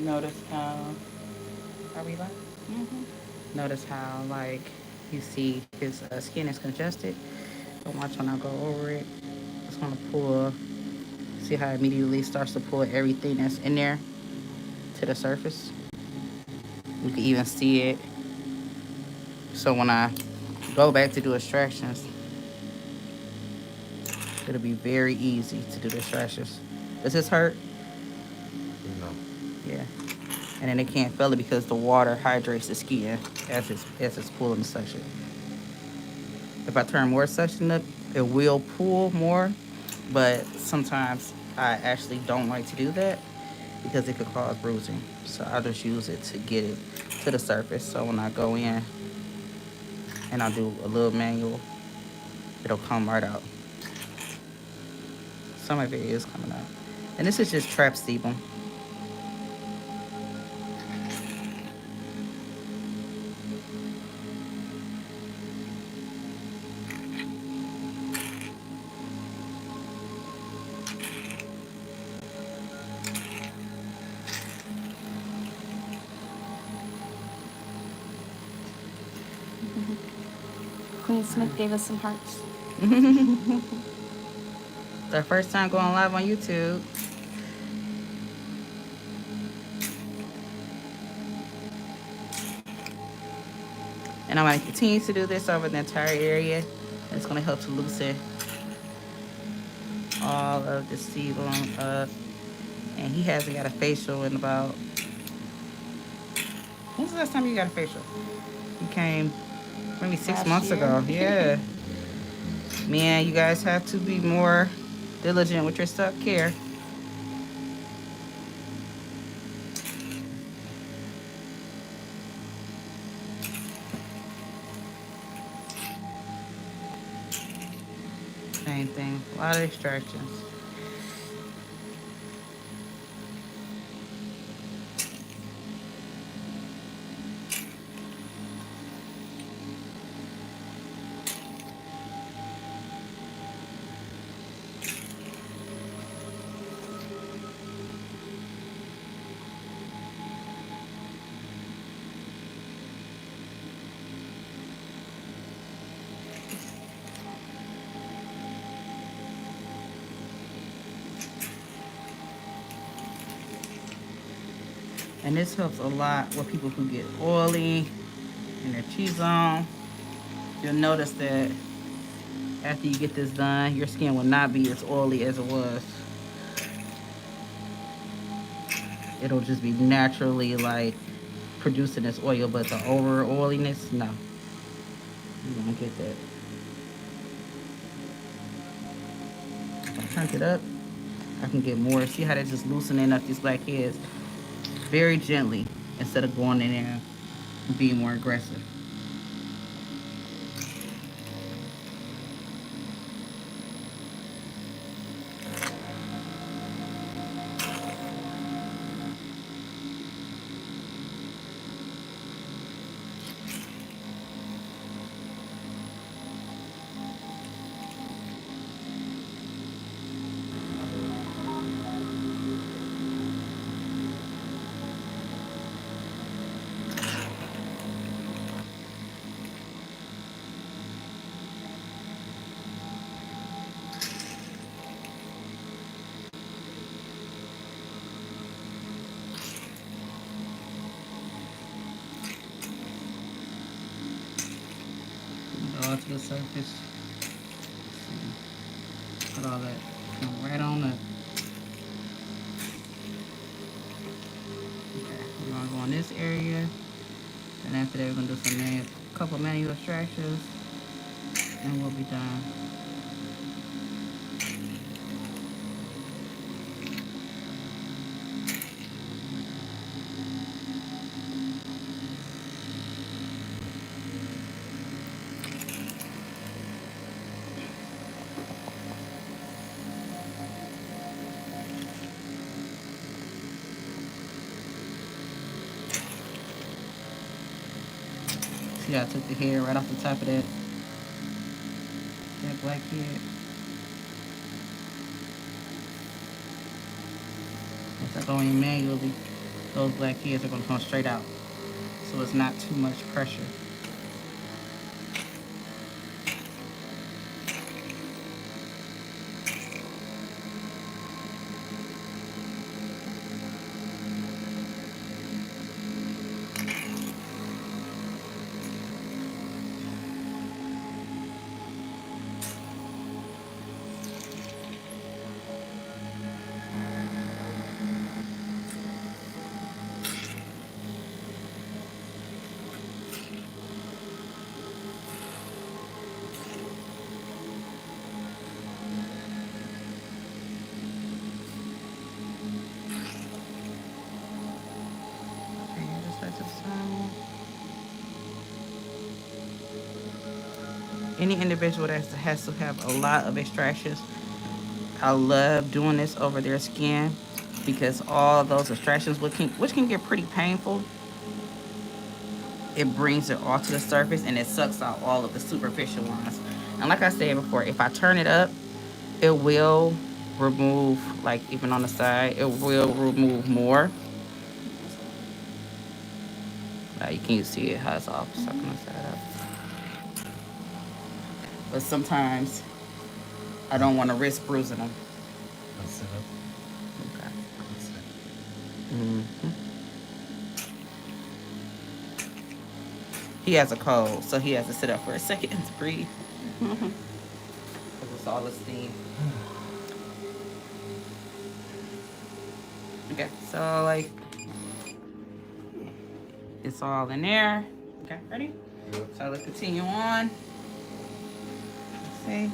Notice how, are we live? Notice how, like, you see his skin is congested. And watch when I go over it. It's going to pull, see how it immediately starts to pull everything that's in there to the surface. You can even see it. So when I go back to do extractions, it'll be very easy to do the extractions. Does this hurt? No. Yeah. And then they can't feel it because the water hydrates the skin as it's pulling the suction. If I turn more suction up, it will pull more, but sometimes I actually don't like to do that because it could cause bruising. So I just use it to get it to the surface. So when I go in and I do a little manual, it'll come right out. Some of it is coming out. And this is just trap sebum. Queen Smith gave us some hearts. The first time going live on YouTube. And I'm going to continue to do this over the entire area. And it's going to help to loosen all of the sebum up. And he hasn't got a facial in about... When's the last time you got a facial? He came maybe 6 months ago. Yeah. Man, you guys have to be more diligent with your self-care. Same thing. A lot of extractions. And this helps a lot with people who get oily in their T-zone. You'll notice that after you get this done, your skin will not be as oily as it was. It'll just be naturally like producing this oil, but the over oiliness, no. You won't get that. If I turn it up, I can get more. See how they're just loosening up these blackheads very gently instead of going in there and being more aggressive. All to the surface. Put all that right on up. Okay, we're gonna go in this area. And after that, we're gonna do some couple manual extractions, and we'll be done. See, I took the hair right off the top of that blackhead. As I go in manually, those black heads are gonna come straight out. So it's not too much pressure. Any individual that has to have a lot of extractions, I love doing this over their skin because all those extractions, which can get pretty painful, it brings it all to the surface and it sucks out all of the superficial ones. And like I said before, if I turn it up, it will remove, like even on the side, it will remove more. You can see it how it's all sucking the side up. But sometimes I don't want to risk bruising them. Let's sit up. Okay. Let's sit. Mm-hmm. He has a cold, so he has to sit up for a second to breathe. Because it's all the steam. Okay, so like it's all in there. Okay, ready? Yep. So let's continue on. Let's see.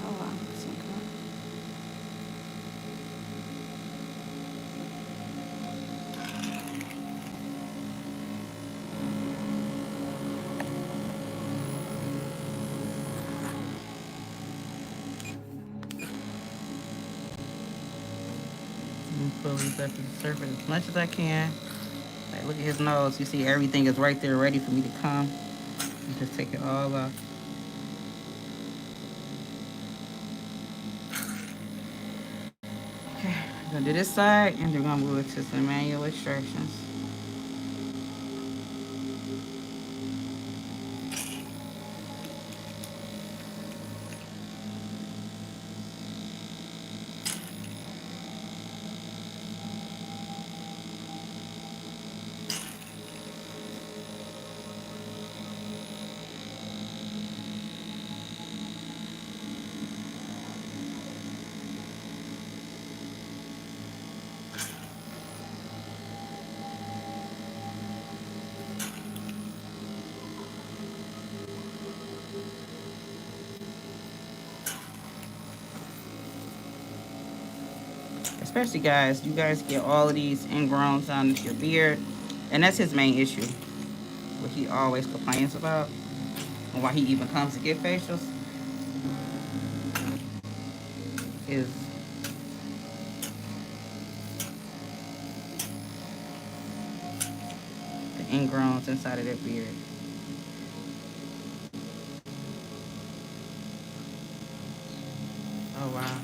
Oh wow, so cool. Pull these up to the surface as much as I can. Like, look at his nose. You see everything is right there ready for me to come. And just take it all off. Okay, we're gonna do this side and then we're gonna move it to some manual extractions. Especially guys, you guys get all of these ingrowns down into your beard, and that's his main issue, what he always complains about, and why he even comes to get facials, is the ingrowns inside of their beard. Oh wow,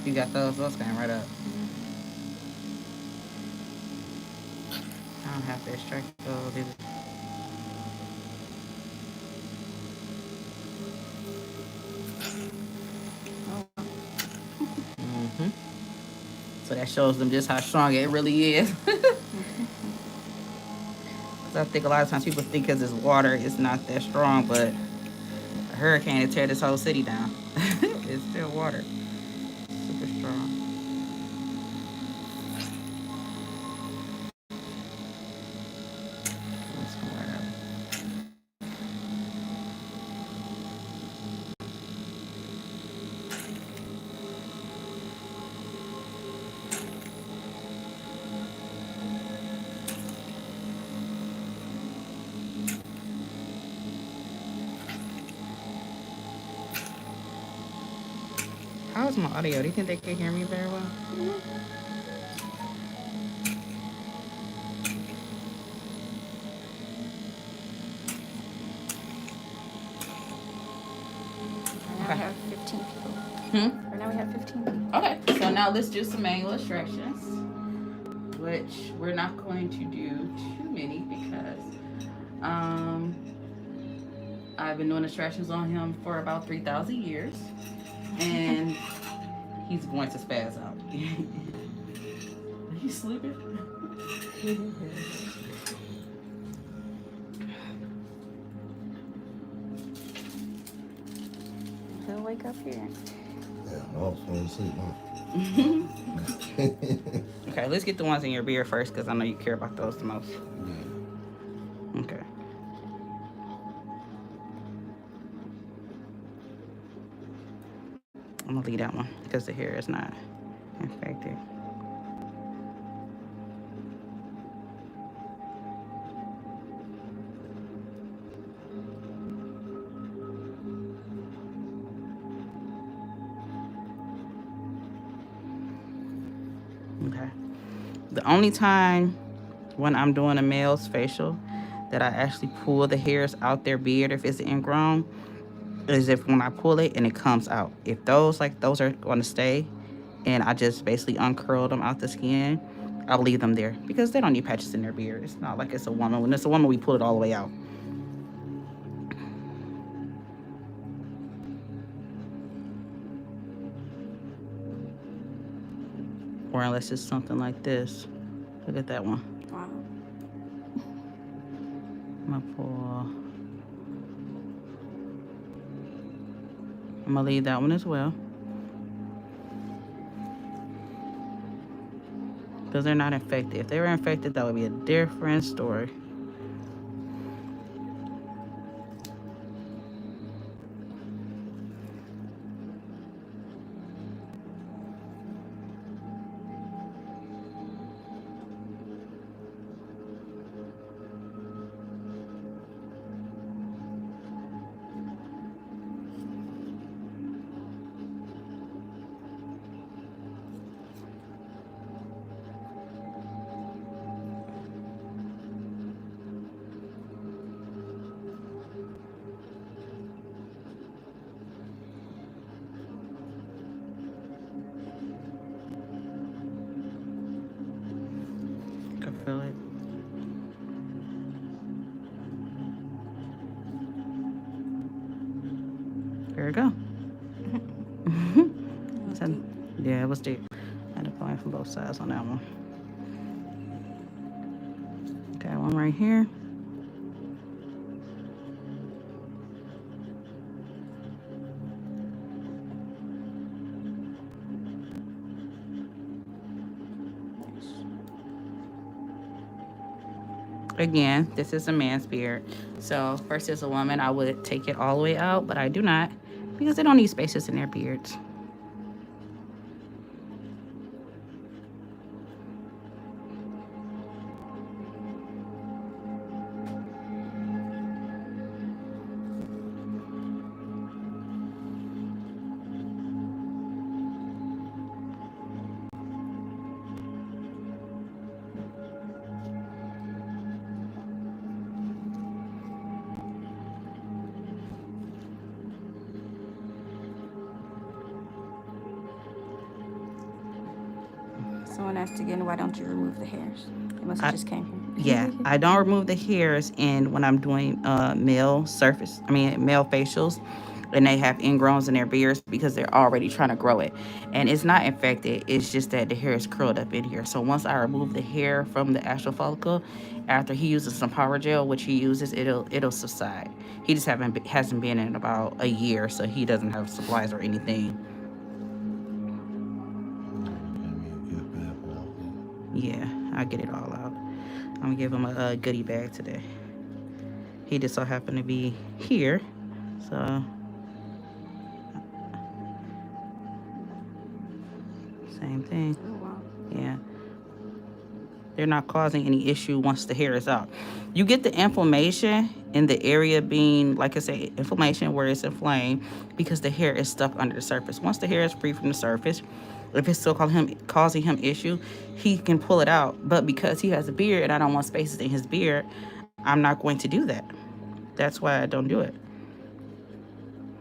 you got those going right up. I don't have to extract those either. Mm-hmm. So that shows them just how strong it really is. I think a lot of times people think because it's water, it's not that strong, but a hurricane will tear this whole city down. It's still water. Super strong. Let's go right up. How's my audio? Do you think they can hear me very well? Right now we have 15 people. Hmm? Right now we have 15 people. Okay, so now let's do some manual extractions, which we're not going to do too many because I've been doing extractions on him for about 3,000 years, and he's going to spaz out. Are you sleeping? He'll wake up here. Yeah, I was falling asleep, huh? Okay, let's get the ones in your beard first because I know you care about those the most. Yeah. Okay. I'm gonna leave that one because the hair is not infected. Okay. The only time when I'm doing a male's facial that I actually pull the hairs out their beard if it's ingrown is if when I pull it and it comes out. If those are going to stay and I just basically uncurl them out the skin, I'll leave them there because they don't need patches in their beard. It's not like it's a woman. When it's a woman, we pull it all the way out. Or unless it's something like this. Look at that one. Wow. I'm gonna pull. I'm gonna leave that one as well. Because they're not infected. If they were infected, that would be a different story. You can feel it. There we go. Yeah, it was deep. I had to go in from both sides on that one. Got one right here. Again, this is a man's beard. So versus a woman, I would take it all the way out, but I do not because they don't need spaces in their beards. Someone asked again, why don't you remove the hairs? It must have just came here. Yeah, I don't remove the hairs in when I'm doing male facials, and they have ingrowns in their beards because they're already trying to grow it, and it's not infected. It's just that the hair is curled up in here. So once I remove the hair from the actual follicle, after he uses some power gel, which he uses, it'll subside. He just hasn't been in about a year, so he doesn't have supplies or anything. Yeah, I'll get it all out. I'm gonna give him a goodie bag today. He just so happened to be here, so same thing. Oh, wow. Yeah. They're not causing any issue once the hair is out. You get the inflammation in the area being, like I say, inflammation where it's inflamed because the hair is stuck under the surface. Once the hair is free from the surface, if it's still causing him issue, he can pull it out. But because he has a beard and I don't want spaces in his beard, I'm not going to do that. That's why I don't do it.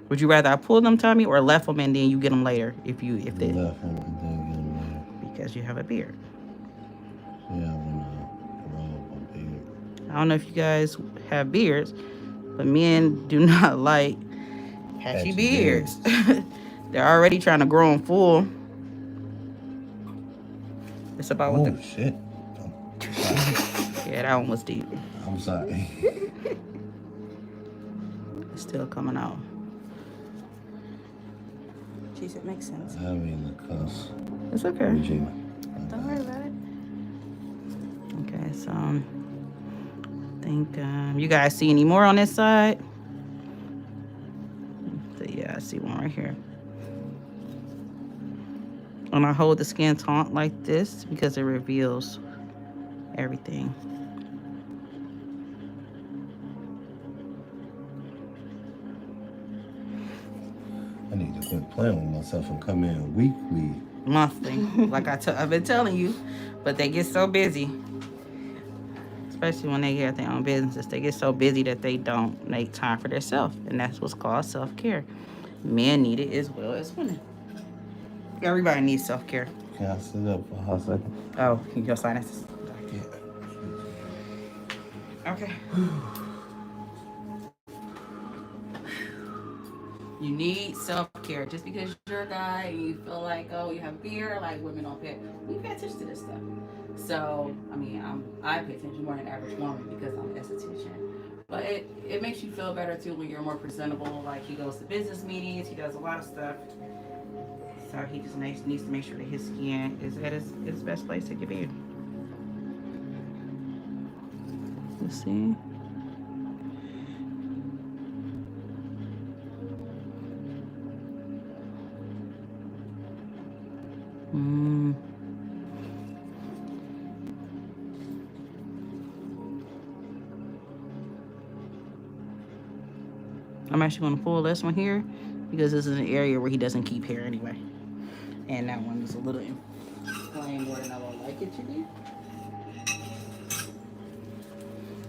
Would you rather I pull them, Tommy, or left them and then you get them later if they Left him and then get him later. because you have a beard? Yeah, when I grow up a beard. I don't know if you guys have beards, but men do not like patchy Patchy beards. They're already trying to grow them full. It's about what Oh, shit. Yeah, that one was deep. I'm sorry. It's still coming out. Jeez, it makes sense. I mean the cuss. It's okay. Regina. Don't worry about it. Okay, so I think you guys see any more on this side? So, yeah, I see one right here. And I hold the skin taut like this because it reveals everything. I need to quit playing with myself and come in weekly. Monthly, like I've been telling you, but they get so busy, especially when they have their own businesses. They get so busy that they don't make time for themselves, and that's what's called self-care. Men need it as well as women. Everybody needs self-care. Can I sit up for a hot second? Oh, your sinuses. Yeah. Okay. You need self-care. Just because you're a guy and you feel like, oh, you have a beard, like women don't pay. We pay attention to this stuff. So, I mean, I pay attention more than the average woman because I'm an esthetician. But it makes you feel better too when you're more presentable. Like he goes to business meetings, he does a lot of stuff. So he just needs to make sure that his skin is at its best place it can be. Let's see. I'm actually going to pull this one here because this is an area where he doesn't keep hair anyway. And that one is a little inflamed more than I would like it to be.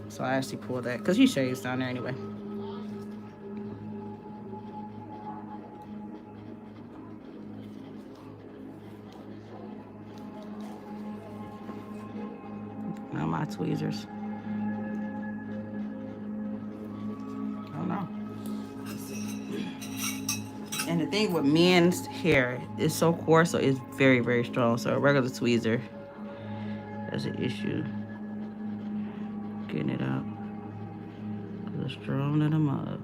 So I actually pulled that because he shaves down there anyway. Now my tweezers. I don't know. And the thing with men's hair is so coarse, so it's very, very strong. So a regular tweezer has an issue getting it out. It's strong in the mud.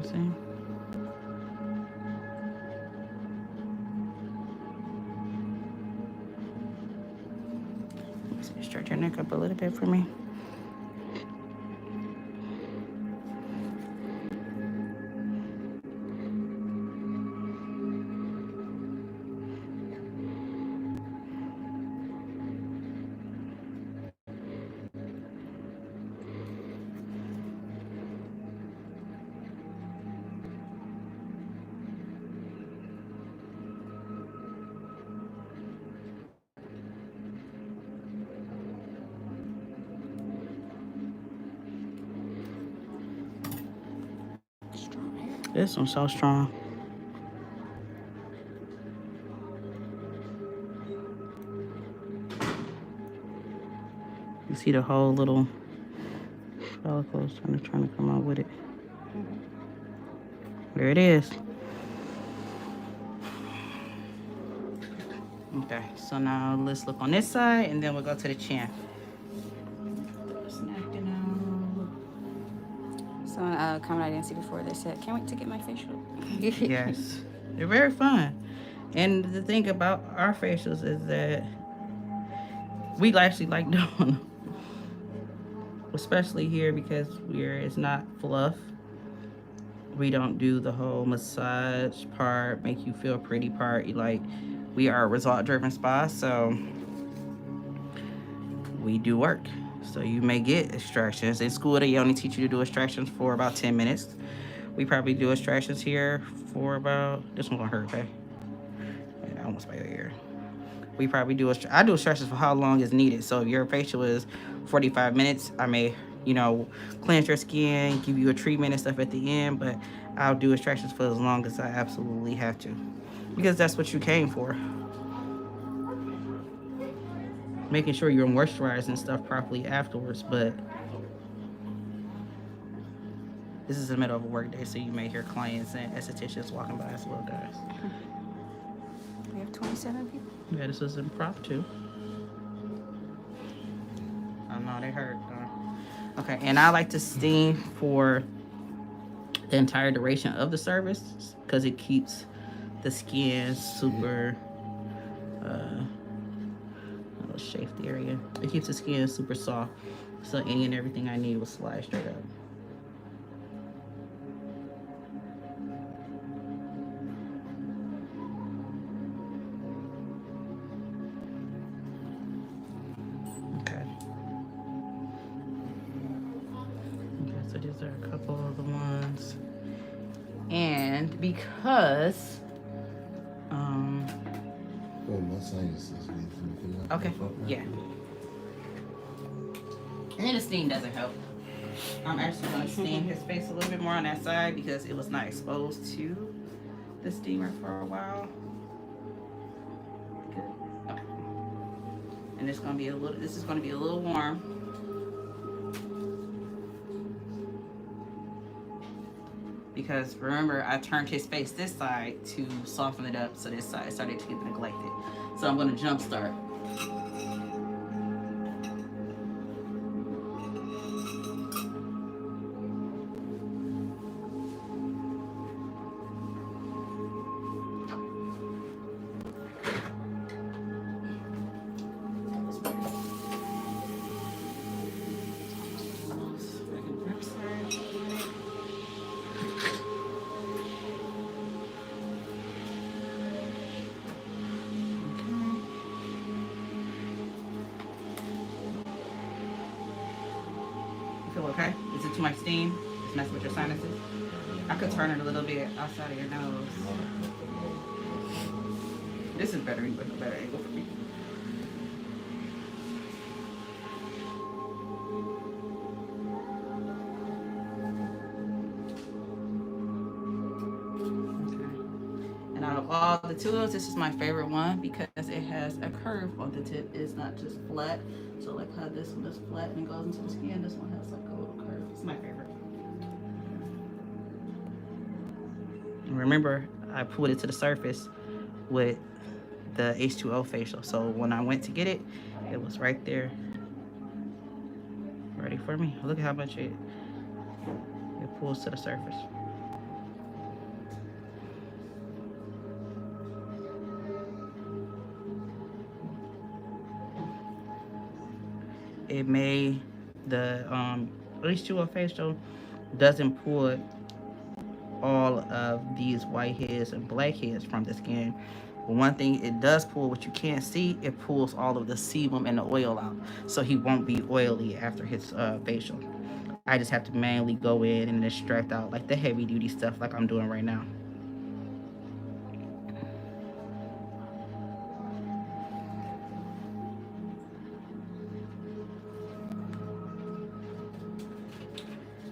See? Stretch your neck up a little bit for me. This one's so strong. You see the whole little follicles trying to come out with it. There it is. Okay, so now let's look on this side and then we'll go to the chin. Someone comment I didn't see before, they said, can't wait to get my facial. Yes, they're very fun. And the thing about our facials is that We actually like doing them. Especially here because it's not fluff. We don't do the whole massage part, make you feel pretty part. We are a result driven spa, so we do work. So you may get extractions. In school, they only teach you to do extractions for about 10 minutes. We probably do extractions here for about, this one's gonna hurt, okay? Yeah, I almost by your ear. We probably I do extractions for how long is needed. So if your facial is 45 minutes, I may, cleanse your skin, give you a treatment and stuff at the end, but I'll do extractions for as long as I absolutely have to. Because that's what you came for. Making sure you're moisturizing stuff properly afterwards, but this is the middle of a work day, so you may hear clients and estheticians walking by as well, guys. We have 27 people. Yeah, this was impromptu. I know they hurt. Okay, and I like to steam for the entire duration of the service because it keeps the skin super. Let's shape the area. It keeps the skin super soft, so any and everything I need will slide straight up. So these are a couple of the ones, and because my sinuses. okay, yeah, and then the steam doesn't help. I'm actually going to steam his face a little bit more on that side because it was not exposed to the steamer for a while. Good. Okay. And this is going to be a little warm. Because remember, I turned his face this side to soften it up, so this side started to get neglected. So I'm going to jump start. Okay? Is it too much steam? It's messing with your sinuses? I could turn it a little bit outside of your nose. This is better, but no better angle for me. Okay. And out of all the tools, this is my favorite one because it has a curve on the tip. It's not just flat. So like how this one is flat and goes into the skin, this one has like a little curve. It's my favorite. Remember, I put it to the surface with the H2O facial. So when I went to get it, it was right there, ready for me. Look at how much it pulls to the surface. It may, the H2O facial doesn't pull all of these whiteheads and blackheads from the skin. But one thing it does pull, what you can't see, it pulls all of the sebum and the oil out. So he won't be oily after his facial. I just have to manually go in and extract out like the heavy duty stuff like I'm doing right now.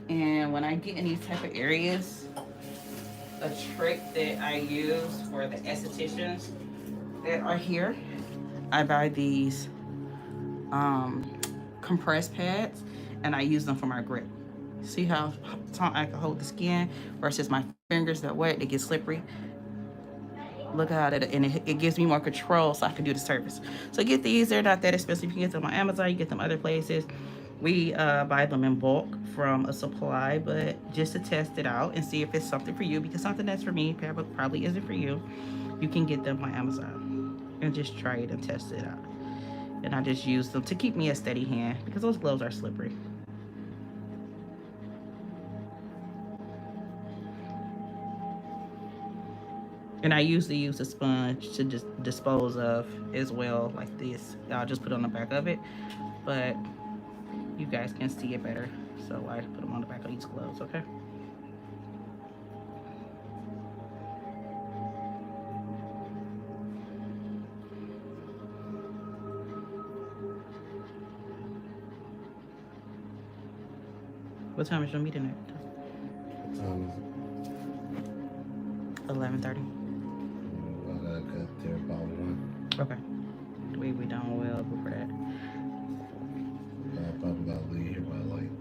And when I get in these type of areas, a trick that I use for the estheticians that are here, I buy these compressed pads and I use them for my grip. See how I can hold the skin versus my fingers that wet, they get slippery. Look how that, and it gives me more control so I can do the surface. So get these, they're not that expensive. You can get them on Amazon, you get them other places. We buy them in bulk from a supply, but just to test it out and see if it's something for you, because something that's for me probably isn't for you. You can get them on Amazon and just try it and test it out. And I just use them to keep me a steady hand because those gloves are slippery. And I usually use a sponge to just dispose of as well, like this. I'll just put it on the back of it, but you guys can see it better. So I put them on the back of these gloves, okay? What time is your meeting at? What time is it? 11:30. I gotta cut there about 1. Okay. We done well before that. I probably gotta leave here by like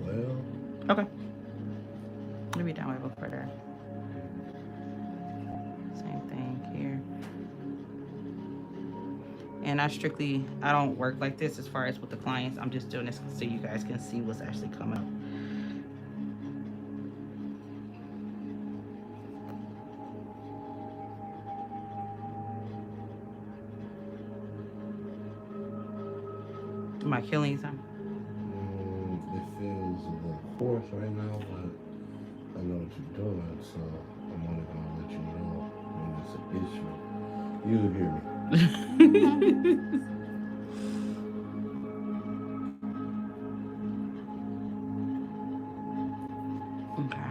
12. Okay. We be done well before that. Same thing here. And I don't work like this as far as with the clients. I'm just doing this so you guys can see what's actually coming up. My killings, It feels a little coarse right now, but I know what you're doing, so I'm only gonna let you know when it's an issue. You'll hear me. Okay.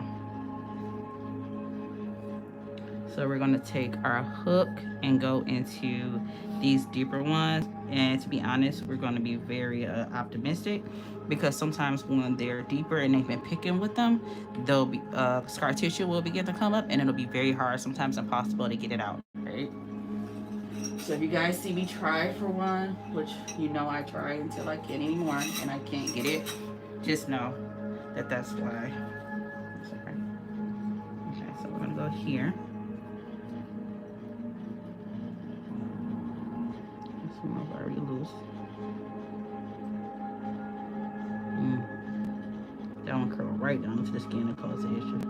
So we're gonna take our hook and go into these deeper ones. And to be honest, we're gonna be very optimistic because sometimes when they're deeper and they've been picking with them, they'll be scar tissue will begin to come up, and it'll be very hard, sometimes impossible to get it out. Right. So if you guys see me try for one, which you know I try until I can't anymore, and I can't get it, just know that that's why. Sorry. Okay, so we're gonna go here. Some are already loose. That one curl right down into the skin and cause the issue.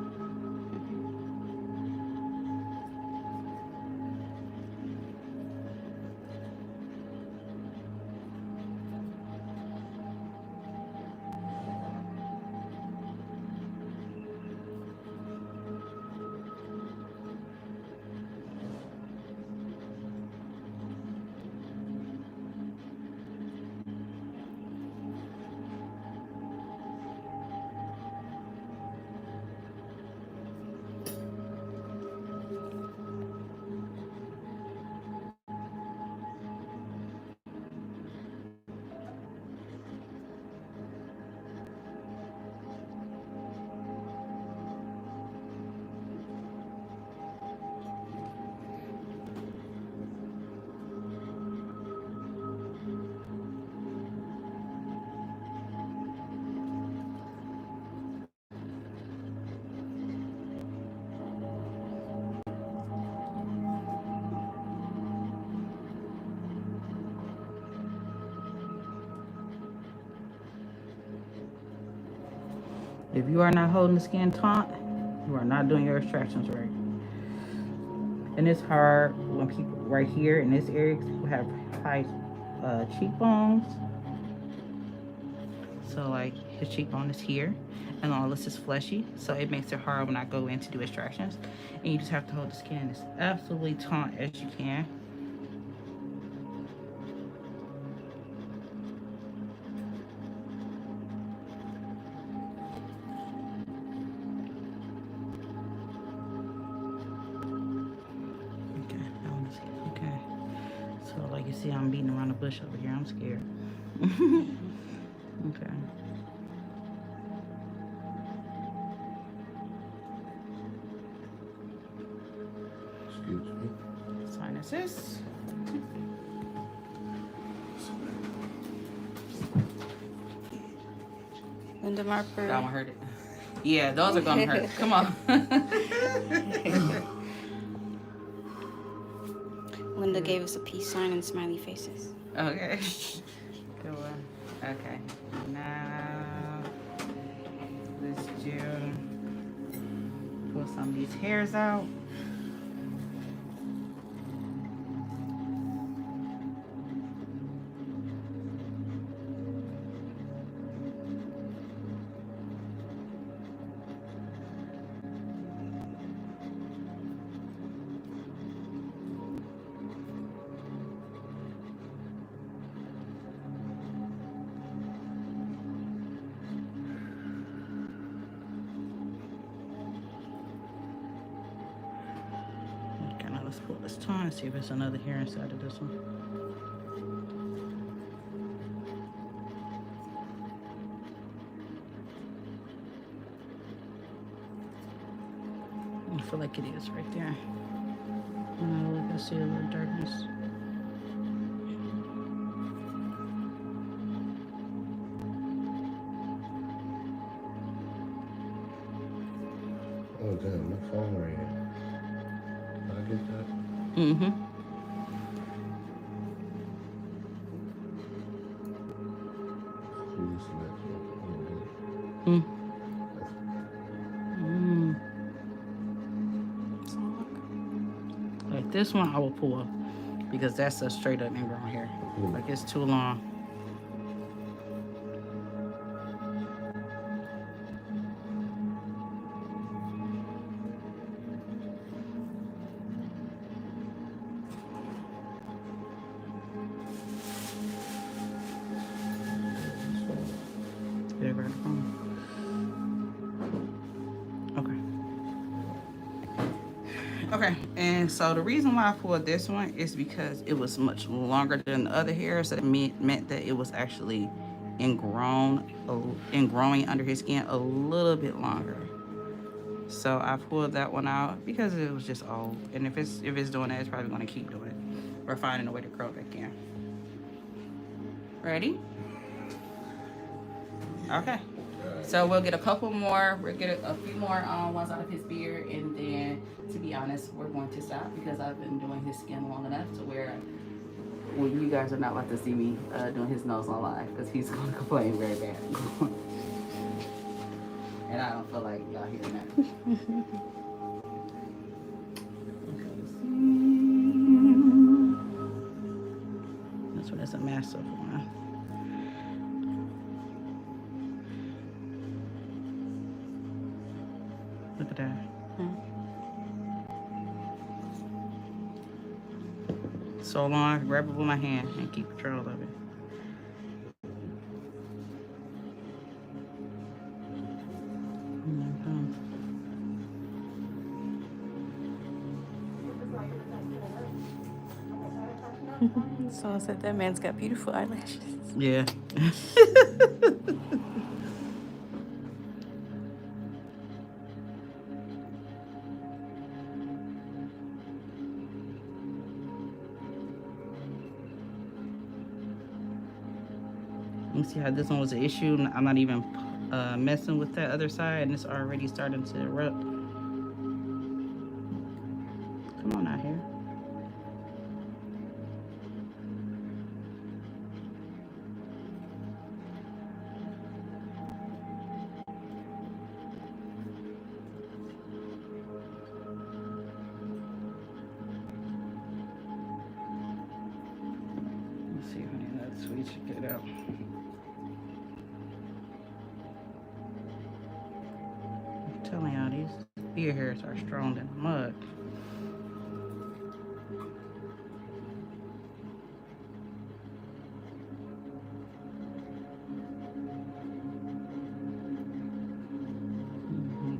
If you are not holding the skin taut, you are not doing your extractions right. And it's hard when people right here in this area, people have high cheekbones. So like his cheekbone is here, and all this is fleshy, so it makes it hard when I go in to do extractions. And you just have to hold the skin as absolutely taut as you can. Okay. So like you see, I'm beating around the bush over here. I'm scared. Okay. Excuse me. Sinuses. Linda Marper. That one hurt it. Yeah, those are gonna hurt. Come on. Linda gave us a peace sign and smiley faces. Okay. Good one. Okay. Now let's do pull some of these hairs out. Let's pull this tongue and see if there's another hair inside of this one. I feel like it is right there. Look, I see a little darkness. Oh damn, my phone ran. Did I get that? Mm-hmm. Please let me. Mm. So look. Like this one, I will pull because that's a straight up ingrown hair. Like it's too long. Yeah, right. Okay. Okay, and so the reason why I pulled this one is because it was much longer than the other hairs. That meant that it was actually growing under his skin a little bit longer. So I pulled that one out because it was just old. And if it's doing that, it's probably going to keep doing it. Or finding a way to grow back in. Ready? Okay. So we'll get a couple more. We'll get a few more ones out of his beard, and then, to be honest, we're going to stop because I've been doing his skin long enough to where, well, you guys are not about to see me doing his nose on live because he's going to complain very bad. And I don't feel like y'all hearing that. This one is a massive one. Look at that. So long, I can grab it with my hand and keep control of it. Someone said that man's got beautiful eyelashes. Yeah. You see how this one was an issue? I'm not even messing with that other side, and it's already starting to erupt. Come on out here. Let's see if any of that sweet should get out. I'm telling y'all, these ear hairs are strong than mud.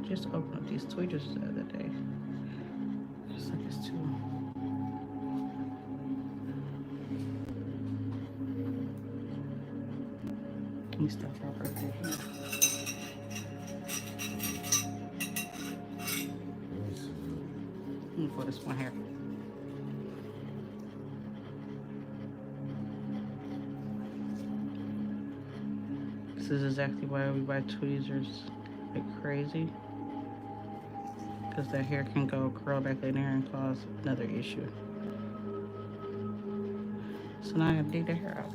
Just opened up these tweeters the other day. Just like it's too. Let me stop right there. Let me put this one here. This is exactly why we buy tweezers like crazy. Because that hair can go curl back in there and cause another issue. So now I gotta dig the hair out.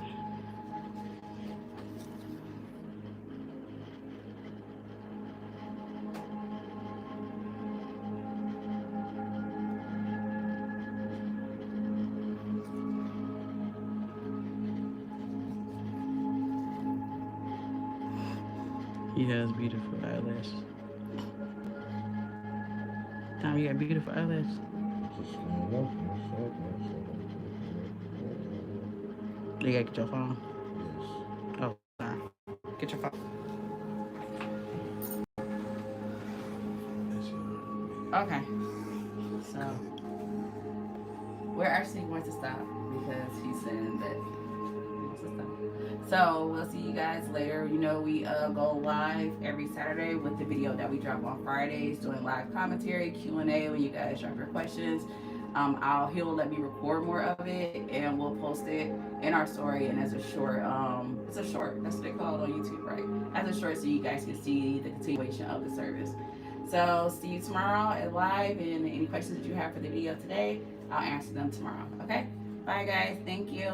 He has beautiful eyelashes. Tom, you got beautiful eyelashes. You gotta get your phone. Oh, sorry. Get your phone. Okay. So, we're actually going to stop because he's saying that he wants to stop. So we'll see you guys later. You know, we go live every Saturday with the video that we drop on Fridays, doing live commentary, Q&A when you guys drop your questions. He'll let me record more of it, and we'll post it in our story and as a short. It's a short. That's what they call it on YouTube, right? As a short, so you guys can see the continuation of the service. So see you tomorrow at live, and any questions that you have for the video today, I'll answer them tomorrow. Okay? Bye, guys. Thank you.